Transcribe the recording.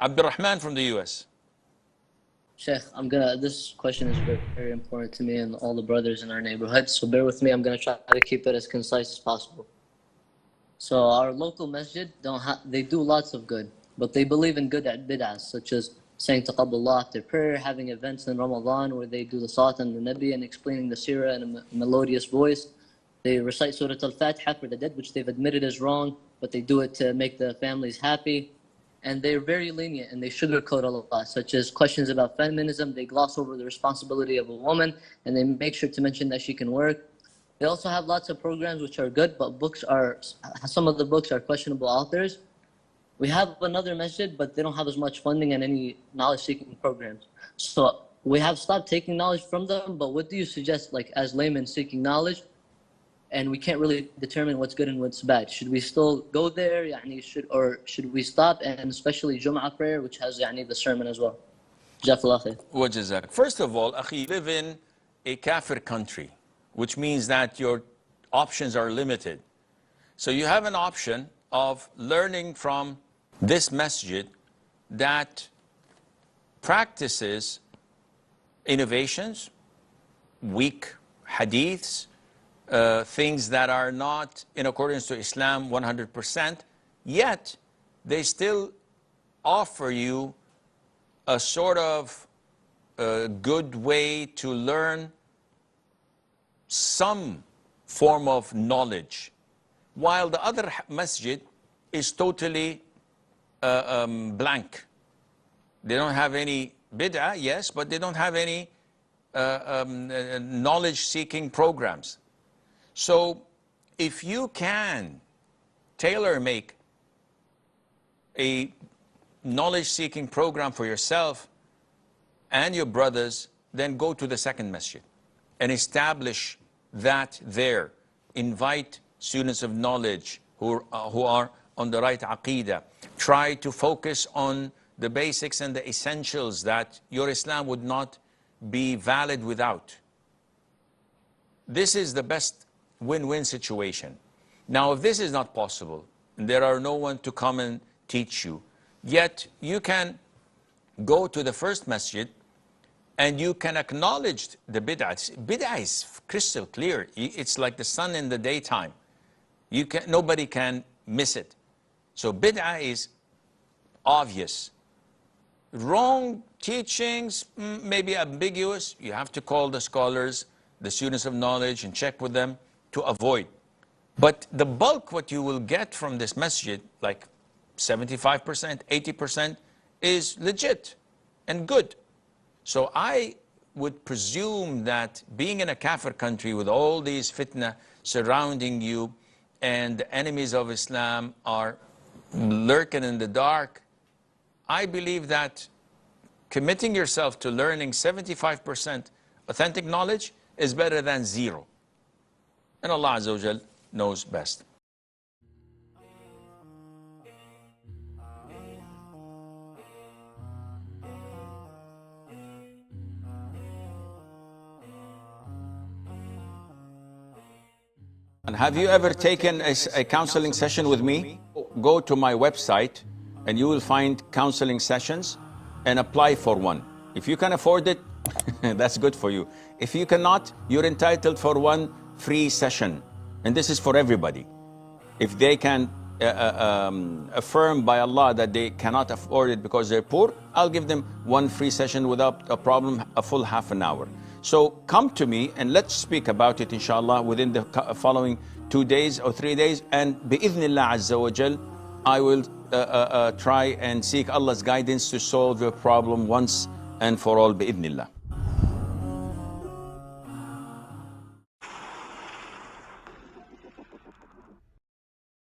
Abdurrahman from the US. Sheikh, this question is very, very important to me and all the brothers in our neighborhood, so bear with me. I'm gonna try to keep it as concise as possible. So our local masjid, they do lots of good, but they believe in good bid'ahs, such as saying taqabballah after prayer, having events in Ramadan where they do the salat and the Nabi and explaining the seerah in a melodious voice. They recite Surah Al-Fatiha for the dead, which they've admitted is wrong, but they do it to make the families happy. And they're very lenient and they sugarcoat a lot, such as questions about feminism. They gloss over the responsibility of a woman and they make sure to mention that she can work. They also have lots of programs which are good, but some of the books are questionable authors. We have another masjid, but they don't have as much funding and any knowledge-seeking programs. So we have stopped taking knowledge from them, but what do you suggest, like as laymen seeking knowledge, and we can't really determine what's good and what's bad? Should we still go there, or should we stop, and especially Jum'ah prayer, which has the sermon as well? Jazakallah khair. Wajazak. First of all, akhi, you live in a kafir country, which means that your options are limited. So you have an option of learning from this masjid that practices innovations, weak hadiths, things that are not in accordance to Islam 100%, yet they still offer you a sort of good way to learn some form of knowledge, while the other masjid is totally blank. They don't have any bid'ah, yes, but they don't have any knowledge-seeking programs. So if you can tailor-make a knowledge-seeking program for yourself and your brothers, then go to the second masjid and establish that there. Invite students of knowledge who are on the right aqidah. Try to focus on the basics and the essentials that your Islam would not be valid without. This is the best win-win situation. Now, if this is not possible, and there are no one to come and teach you, yet you can go to the first masjid and you can acknowledge the bid'ah. Bid'ah is crystal clear. It's like the sun in the daytime. Nobody can miss it. So bid'ah is obvious. Wrong teachings, maybe ambiguous. You have to call the scholars, the students of knowledge, and check with them to avoid. But the bulk, what you will get from this masjid, like 75%, 80%, is legit and good. So I would presume that being in a kafir country with all these fitna surrounding you and the enemies of Islam are lurking in the dark, I believe that committing yourself to learning 75% authentic knowledge is better than zero. And Allah Azza wa Jal knows best. And have you ever taken a counseling session with me? Go to my website and you will find counseling sessions and apply for one. If you can afford it, that's good for you. If you cannot, you're entitled for one free session. And this is for everybody. If they can affirm by Allah that they cannot afford it because they're poor, I'll give them one free session without a problem, a full half an hour. So come to me and let's speak about it, inshallah, within the following 2 days or 3 days. And bi'idhnillah azza wa jal, I will try and seek Allah's guidance to solve your problem once and for all, bi'idhnillah.